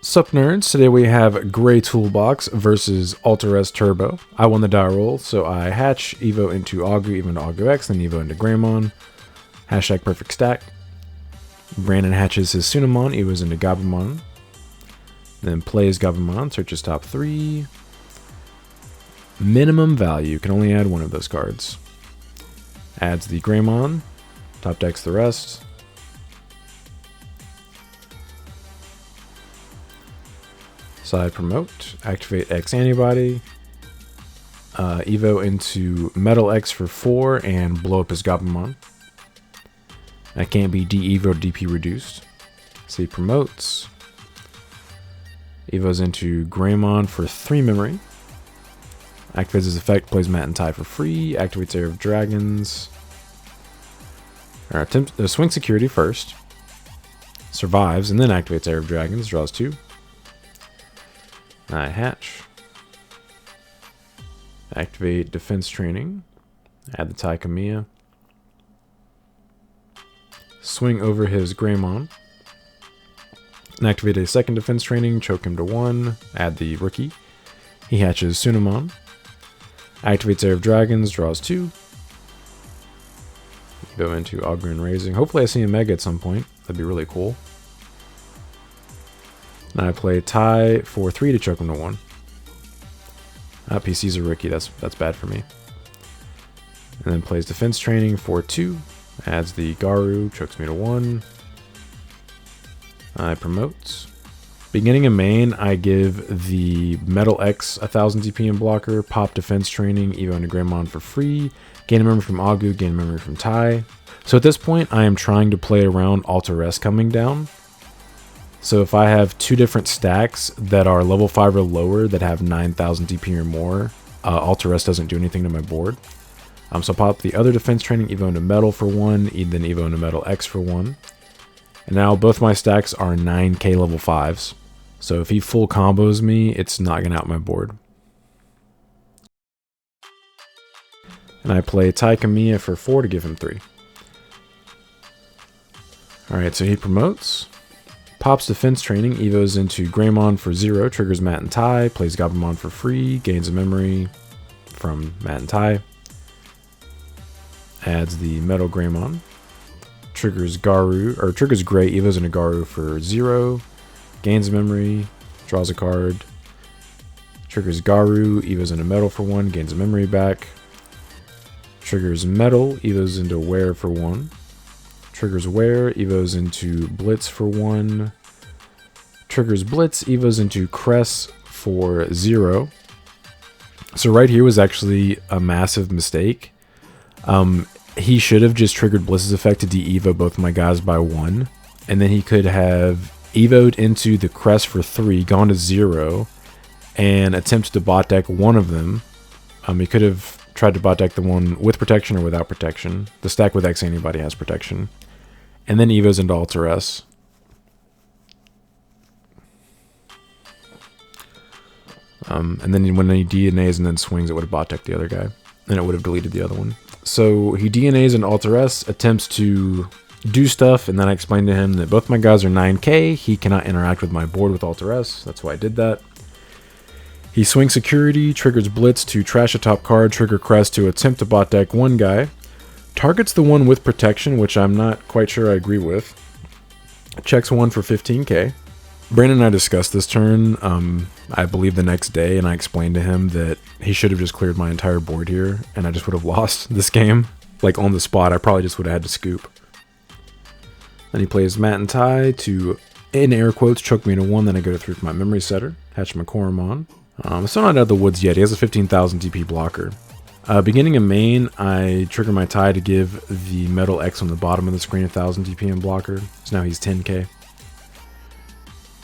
Sup nerds, today we have Gray Toolbox versus Alter-S Turbo. I won the die roll, so I hatch, Evo into Augu, Evo into Augu X, then Evo into Greymon. Hashtag perfect stack. Brandon hatches his Sunamon, Evo's into Gabumon. Then plays Gabumon, searches top 3. Minimum value, can only add one of those cards. Adds the Greymon, top decks the rest. Side promote, activate X antibody, Evo into Metal X for 4 and blow up his Gabumon. That can't be D-Evo or DP reduced. So he promotes. Evo's into Greymon for 3 memory. Activates his effect, plays Mat and Tai for free, activates Air of Dragons. Or attempts swing security first. Survives and then activates Air of Dragons, draws 2. I hatch. Activate defense training. Add the Taikamiya. Swing over his Greymon. And activate a second defense training. Choke him to 1. Add the rookie. He hatches Sunamon. Activates Air of Dragons. Draws 2. Go into Augur and Raising. Hopefully I see a Mega at some point. That'd be really cool. And I play Tai for 3 to choke him to 1. PC's a rookie, that's bad for me. And then plays defense training for 2. Adds the Garu, chokes me to 1. I promote. Beginning of main, I give the Metal X 1000 DP and blocker, pop defense training, Evo into Greymon for free, gain a memory from Augu, gain a memory from Tai. So at this point, I am trying to play around Alter-S coming down. So if I have 2 different stacks that are level 5 or lower that have 9000 DP or more, Alter-S doesn't do anything to my board. So pop the other defense training, Evo into Metal for 1, then Evo into Metal X for 1. And now both my stacks are 9k level 5s. So if he full combos me, it's not going to out my board. And I play Taikamiya for 4 to give him 3. Alright, so he promotes. Pops defense training, Evo's into Greymon for 0, triggers Mat and Tai, plays Gabumon for free, gains a memory from Mat and Tai. Adds the Metal Greymon. Triggers Garu, or triggers Gray, Evo's into Garu for 0, gains a memory, draws a card. Triggers Garu, Evo's into Metal for 1, gains a memory back. Triggers Metal, Evo's into Wear for 1. Triggers Wear, Evo's into Blitz for 1. Triggers Blitz, Evo's into Cress for 0. So right here was actually a massive mistake. He should have just triggered Blitz's effect to de-Evo both my guys by 1. And then he could have Evo'd into the Cress for 3, gone to 0, and attempted to bot deck one of them. He could have tried to bot deck the one with protection or without protection. The stack with X anybody has protection. And then Evo's into Alter-S. And then when he DNAs and then swings, it would have bot decked the other guy. And it would have deleted the other one. So he DNAs and Alter-S, attempts to do stuff, and then I explained to him that both my guys are 9k. He cannot interact with my board with Alter-S. That's why I did that. He swings security, triggers Blitz to trash a top card, trigger Crest to attempt to bot deck one guy. Targets the one with protection, which I'm not quite sure I agree with. Checks 1 for 15k. Brandon and I discussed this turn, I believe the next day, and I explained to him that he should have just cleared my entire board here, and I just would have lost this game. Like on the spot, I probably just would have had to scoop. Then he plays Mat and Tai to, in air quotes, choke me into 1, then I go to 3 for my memory setter. Hatch my Koromon. Still not out of the woods yet. He has a 15,000 DP blocker. Beginning of main, I trigger my Tai to give the Metal X on the bottom of the screen 1000 DP and blocker. So now he's 10k.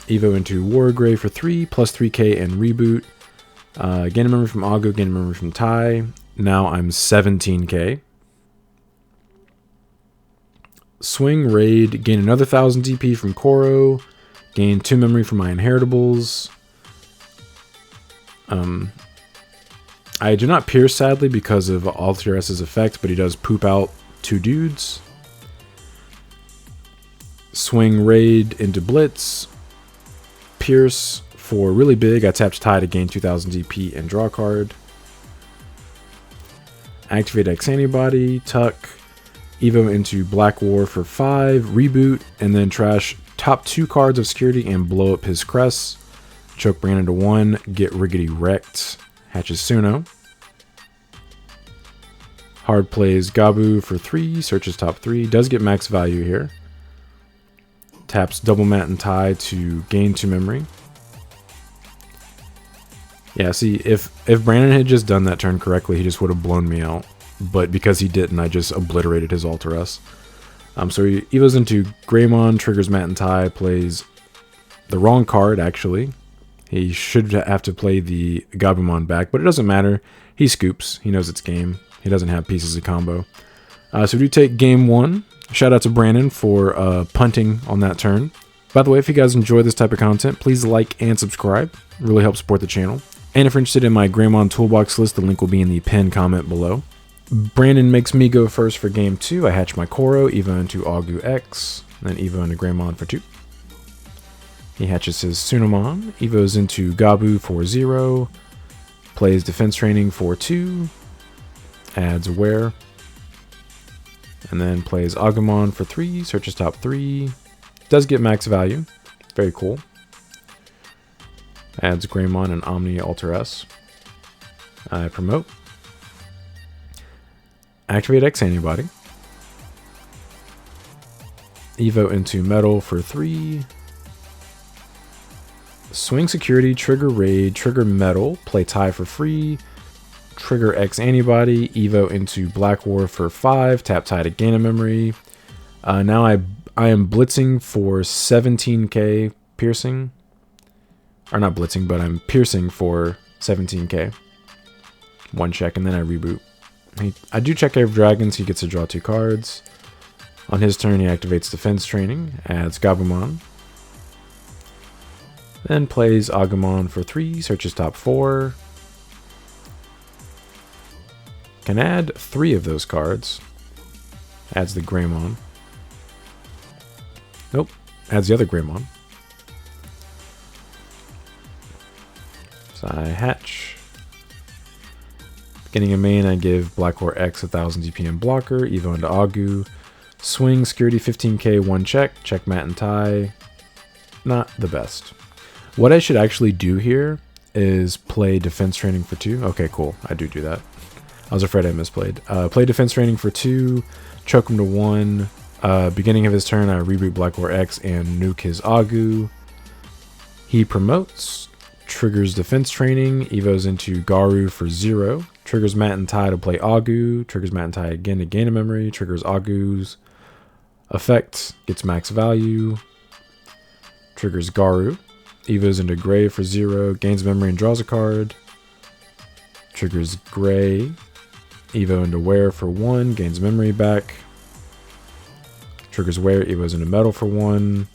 Evo into Wargray for 3, plus 3k and reboot. Gain a memory from Augu, gain a memory from Tai. Now I'm 17k. Swing, raid, gain another 1000 DP from Koro. Gain 2 memory from my inheritables. I do not pierce, sadly, because of Alter-S's effect, but he does poop out 2 dudes. Swing raid into Blitz. Pierce for really big. I tapped tie to gain 2000 DP and draw a card. Activate X Antibody, Tuck, Evo into Black War for 5, Reboot, and then trash top 2 cards of security and blow up his crests. Choke Brandon to 1, get Riggedy Wrecked, hatches Suno. Hard plays Gabu for 3, searches top 3, does get max value here. Taps Double Mat and Tie to gain 2 memory. Yeah, see, if Brandon had just done that turn correctly, he just would have blown me out. But because he didn't, I just obliterated his Alteress. So he evos into Greymon, triggers Mat and Tie, plays the wrong card, actually. He should have to play the Gabumon back, but it doesn't matter. He scoops. He knows it's game. He doesn't have pieces of combo. So we do take game 1. Shout out to Brandon for punting on that turn. By the way, if you guys enjoy this type of content, please like and subscribe. It really helps support the channel. And if you're interested in my Greymon Toolbox list, the link will be in the pinned comment below. Brandon makes me go first for game 2. I hatch my Koro, Evo into Augu X, then Evo into Greymon for 2. He hatches his Sunomon, Evos into Gabu for 0, plays Defense Training for 2, adds Aware, and then plays Agumon for 3, searches top 3, does get max value, very cool. Adds Greymon and Omni Alteress. I promote. Activate X Antibody. Evo into Metal for 3. Swing Security, trigger Raid, trigger Metal, play Tie for free. Trigger X Antibody, Evo into Black War for 5, tap Tie to gain a memory. Now I am blitzing for 17k piercing. Or not blitzing, but I'm piercing for 17k. 1 check, and then I reboot. I do check Air of Dragons, he gets to draw 2 cards. On his turn, he activates Defense Training, adds Gabumon. Then plays Agumon for 3, searches top 4. Can add 3 of those cards. Adds the Greymon. Nope, adds the other Greymon. So I hatch. Beginning of main, I give Black War X 1000 DP and blocker, Evo into Augu. Swing, security 15k, 1 check, check Mat and Tie. Not the best. What I should actually do here is play Defense Training for 2. Okay, cool. I do that. I was afraid I misplayed. Play Defense Training for 2, choke him to 1. Beginning of his turn, I reboot Black War X and nuke his Augu. He promotes. Triggers Defense Training, Evos into Garu for 0, triggers Mat and Tie to play Augu, triggers Mat and Tie again to gain a memory, triggers Augu's effect, gets max value, triggers Garu, Evos into Gray for 0, gains memory and draws a card, triggers Gray, Evo into Wear for 1, gains memory back, triggers Wear, Evos into Metal for 1.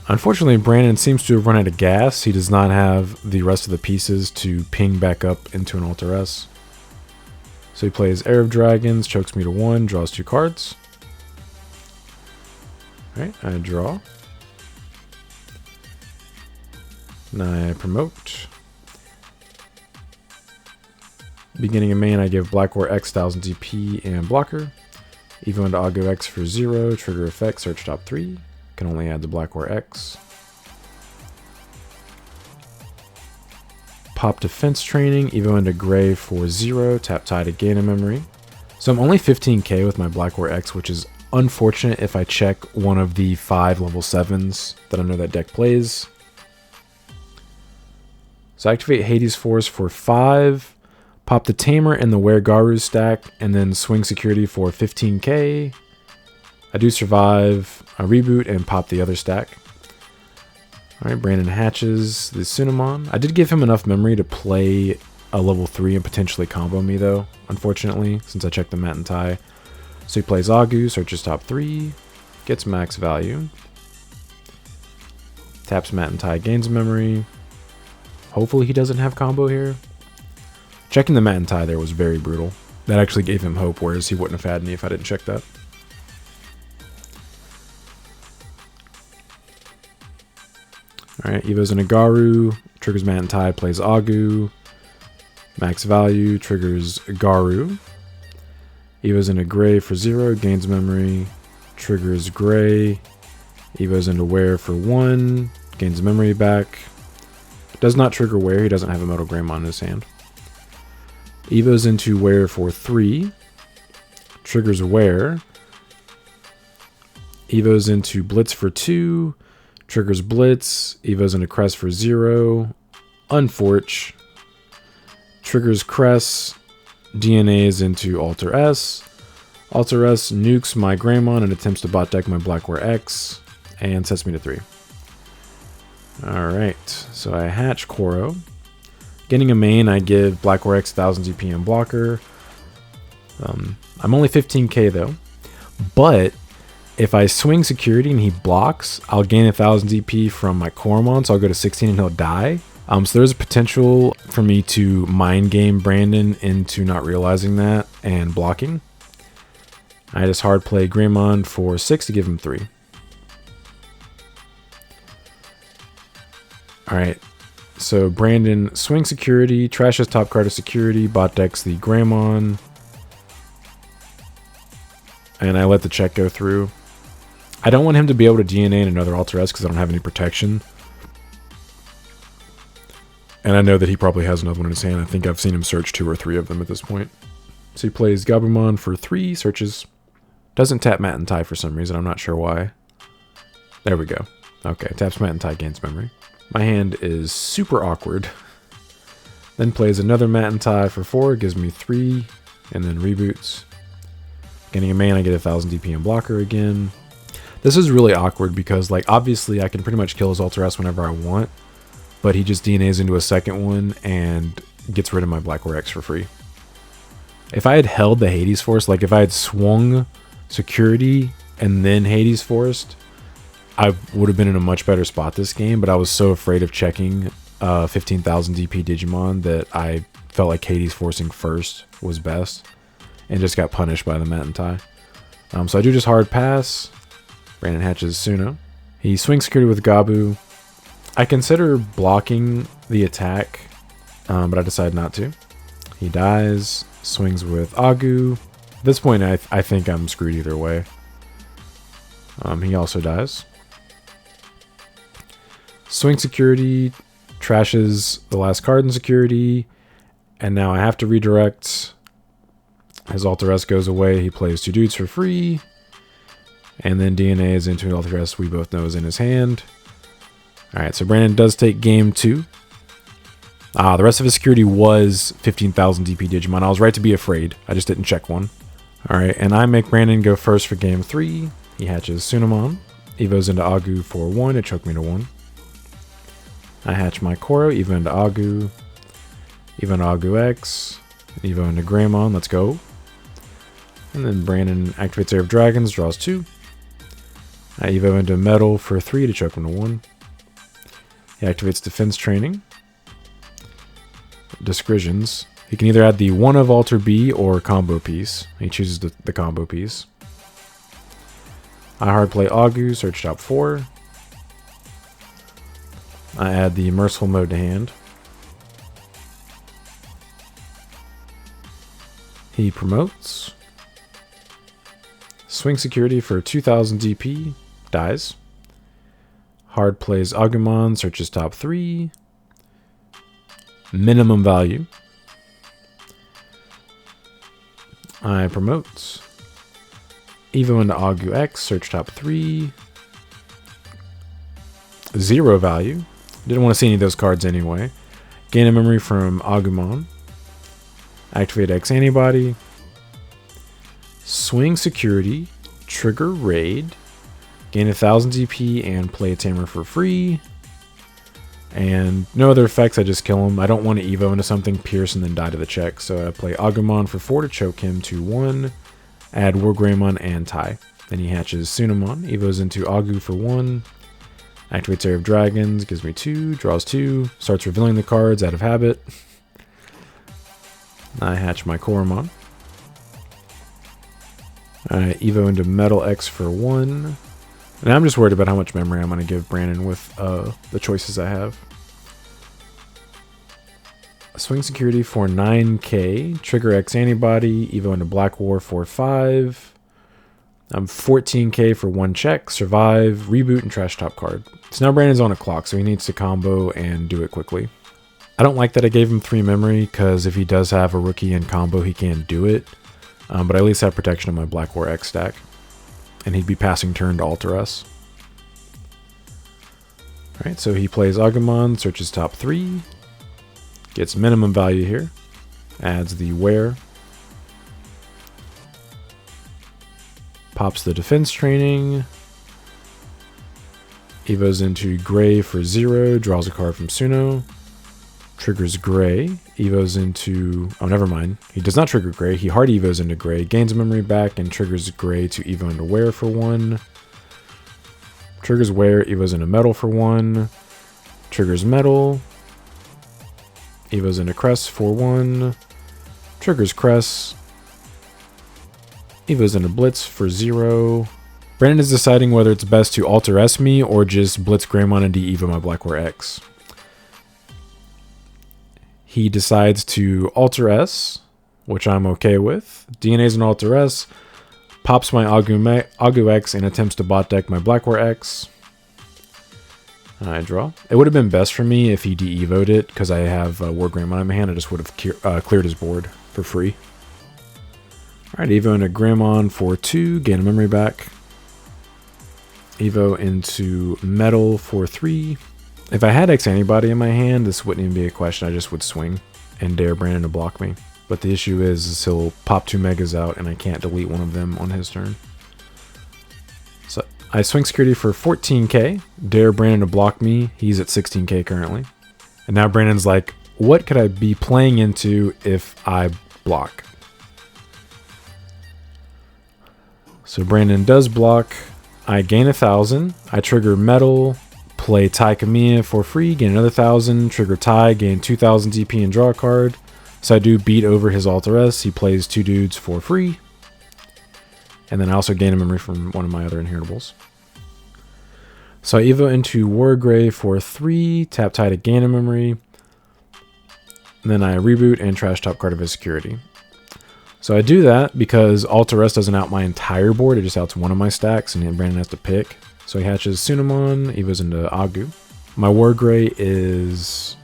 Unfortunately, Brandon seems to have run out of gas. He does not have the rest of the pieces to ping back up into an Alteress. So he plays Air of Dragons, chokes me to 1, draws 2 cards. Alright, I draw. Now I promote. Beginning of main, I give Black War X 1000 DP and blocker. Evo into Augu X for 0, trigger effect, search top 3. Can only add the Black War X. Pop Defense Training, Evo into Gray for 0, tap Tie to gain a memory. So I'm only 15k with my Black War X, which is unfortunate if I check one of the 5 level 7s that I know that deck plays. So I activate Hades Force for 5, pop the Tamer and the Were Garu stack, and then swing security for 15k. I do survive a reboot and pop the other stack. Alright, Brandon hatches the Sunomon. I did give him enough memory to play a level 3 and potentially combo me though, unfortunately, since I checked the Mat and Tie. So he plays Augu, searches top 3, gets max value. Taps Mat and Tie, gains memory. Hopefully he doesn't have combo here. Checking the Mat and Tie there was very brutal. That actually gave him hope, whereas he wouldn't have had me if I didn't check that. Alright, Evo's into Garu, triggers Mat and Tide, plays Agu. Max value, triggers Garu. Evo's into Gray for 0, gains memory, triggers Gray. Evo's into Wear for 1, gains memory back. Does not trigger Wear, he doesn't have a Metal Greymon in his hand. Evo's into Wear for 3, triggers Wear. Evo's into Blitz for 2, triggers Blitz. Evo's into Crest for 0, Unforge. Triggers Crest. DNA's into Alter S. Alter S nukes my Greymon and attempts to bot deck my Blackware X and sets me to 3. Alright, so I hatch Koro. Getting a main, I give Blackware X 1000 DP and blocker. I'm only 15k though, but if I swing security and he blocks, I'll gain 1000 DP from my Koromon, so I'll go to 16 and he'll die. So there's a potential for me to mind game Brandon into not realizing that and blocking. I just hard play Greymon for 6 to give him 3. Alright, so Brandon swing security, trashes top card of security, bot decks the Greymon, and I let the check go through. I don't want him to be able to DNA in another Alter S because I don't have any protection. And I know that he probably has another one in his hand. I think I've seen him search 2 or 3 of them at this point. So he plays Gabumon for 3, searches. Doesn't tap Mat and Tide for some reason. I'm not sure why. There we go. Okay, taps Mat and Tide, gains memory. My hand is super awkward. Then plays another Mat and Tide for 4, gives me 3, and then reboots. Getting a main, I get 1000 DP and blocker again. This is really awkward because, like, obviously I can pretty much kill his Alter S whenever I want. But he just DNAs into a second one and gets rid of my Blackware X for free. If I had held the Hades Force, like if I had swung security and then Hades Forced, I would have been in a much better spot this game, but I was so afraid of checking 15,000 DP Digimon that I felt like Hades forcing first was best and just got punished by the Mat and Tide. So I do just hard pass. Brandon hatches Suno. He swings security with Gabu. I consider blocking the attack, but I decide not to. He dies, swings with Agu. At this point, I think I'm screwed either way. He also dies. Swing security, trashes the last card in security, and now I have to redirect. His Alter S goes away, he plays 2 dudes for free, and then DNA is into an Alter S we both know is in his hand. Alright, so Brandon does take game 2. The rest of his security was 15,000 DP Digimon. I was right to be afraid. I just didn't check one. Alright, and I make Brandon go first for game 3. He hatches Sunamon. Evo's into Agu for 1. It choked me to 1. I hatch my Koro. Evo into Agu. Evo into Agu X. Evo into Greymon. Let's go. And then Brandon activates Air of Dragons. Draws 2. I Evo into Metal for 3 to choke him to 1. He activates Defense Training. Discretions. He can either add the 1 of Alter B or combo piece. He chooses the combo piece. I hard play Agu, search top 4. I add the Merciful Mode to hand. He promotes. Swing security for 2000 DP. Dies. Hard plays Agumon, searches top 3. Minimum value. I promote. Evo into Agu X, search top 3. 0 value. Didn't want to see any of those cards anyway. Gain a memory from Agumon. Activate X antibody. Swing security. Trigger raid. Gain 1000 DP and play a Tamer for free. And no other effects, I just kill him. I don't want to Evo into something, pierce, and then die to the check. So I play Agumon for 4 to choke him to 1. Add War Greymon and tie. Then he hatches Sunamon. Evo's into Agu for 1. Activates Air of Dragons, gives me 2, draws 2. Starts revealing the cards out of habit. I hatch my Koromon. Evo into Metal X for 1. And I'm just worried about how much memory I'm going to give Brandon with the choices I have. Swing security for 9k, trigger X antibody, Evo into Black War for 5. 14k for 1 check, survive, reboot, and trash top card. So now Brandon's on a clock, so he needs to combo and do it quickly. I don't like that I gave him 3 memory, because if he does have a rookie in combo, he can't do it. But I at least have protection on my Black War X stack. And he'd be passing turn to alter us. Alright, so he plays Agumon, searches top 3. Gets minimum value here. Adds the wear. Pops the defense training. Evos into Gray for 0. Draws a card from Suno. Triggers Gray. Evos into... Oh, never mind. He does not trigger Gray. He hard Evos into Gray. Gains memory back and triggers Gray to Evo into Wear for 1. Triggers Wear. Evos into Metal for 1. Triggers Metal. Evos into Crest for 1. Triggers Crest. Evos into Blitz for 0. Brandon is deciding whether it's best to alter S me or just Blitz Greymon and de-Evo my Black War X. He decides to alter S, which I'm okay with. DNA's an alter S. Pops my Agu X and attempts to bot deck my Black War X. I draw. It would have been best for me if he de-evoed it, because I have War Greymon in my hand. I just would have cleared his board for free. Alright, Evo into Greymon for 2, gain a memory back. Evo into Metal for 3. If I had X antibody in my hand, this wouldn't even be a question. I just would swing and dare Brandon to block me. But the issue is he'll pop 2 megas out and I can't delete one of them on his turn. So I swing security for 14k, dare Brandon to block me. He's at 16k currently. And now Brandon's like, what could I be playing into if I block? So Brandon does block. I gain 1,000. I trigger Metal, play Tai Kamiya for free, gain another 1,000. Trigger Tai, gain 2,000 DP and draw a card. So I do beat over his Alter S. He plays 2 dudes for free. And then I also gain a memory from one of my other inheritables. So I Evo into War Gray for 3, tap Tai to gain a memory. And then I reboot and trash top card of his security. So I do that because Alter S doesn't out my entire board, it just outs one of my stacks, and then Brandon has to pick. So he hatches Sunamon, Evos into Agu. My War Gray is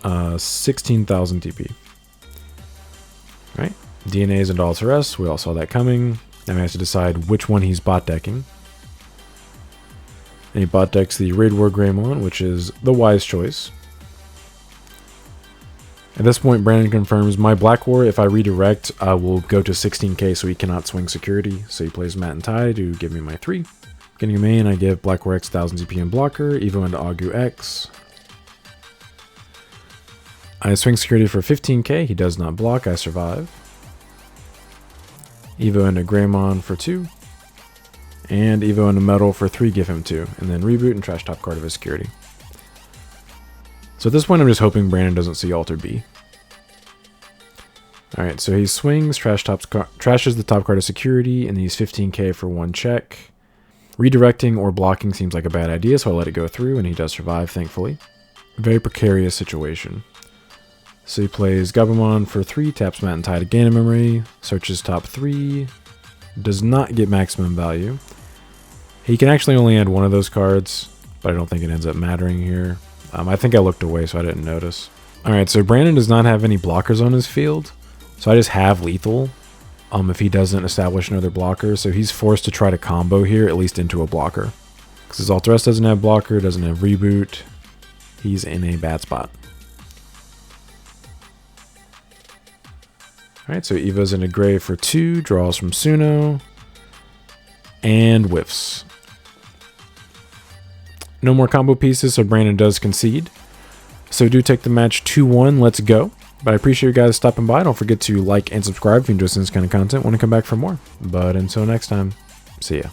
16,000 DP. Right? DNA's into Alter S, we all saw that coming. Now he has to decide which one he's bot decking. And he bot decks the Raid War Greymon, which is the wise choice. At this point, Brandon confirms my Black War, if I redirect, will go to 16k, so he cannot swing security. So he plays Matt and Tai to give me my 3. Getting a main, I give Black War X 1000 CP and blocker, Evo into Agu X. I swing security for 15k, he does not block, I survive. Evo into Greymon for 2. And Evo into Metal for 3, give him 2. And then reboot and trash top card of his security. So at this point, I'm just hoping Brandon doesn't see Alter B. Alright, so he swings, trashes the top card of security, and he's 15k for 1 check. Redirecting or blocking seems like a bad idea, so I let it go through, and he does survive, thankfully. Very precarious situation. So he plays Gabumon for 3, taps Matt and Tai to gain a memory, searches top 3, does not get maximum value. He can actually only add one of those cards, but I don't think it ends up mattering here. I think I looked away, so I didn't notice. Alright, so Brandon does not have any blockers on his field, so I just have lethal if he doesn't establish another blocker, so he's forced to try to combo here, at least into a blocker. Because his Alter S doesn't have blocker, doesn't have reboot, he's in a bad spot. Alright, so Evo's into Gray for 2, draws from Suno, and whiffs. No more combo pieces, so Brandon does concede. So do take the match 2-1, let's go. But I appreciate you guys stopping by. Don't forget to like and subscribe if you enjoy this kind of content. Want to come back for more. But until next time, see ya.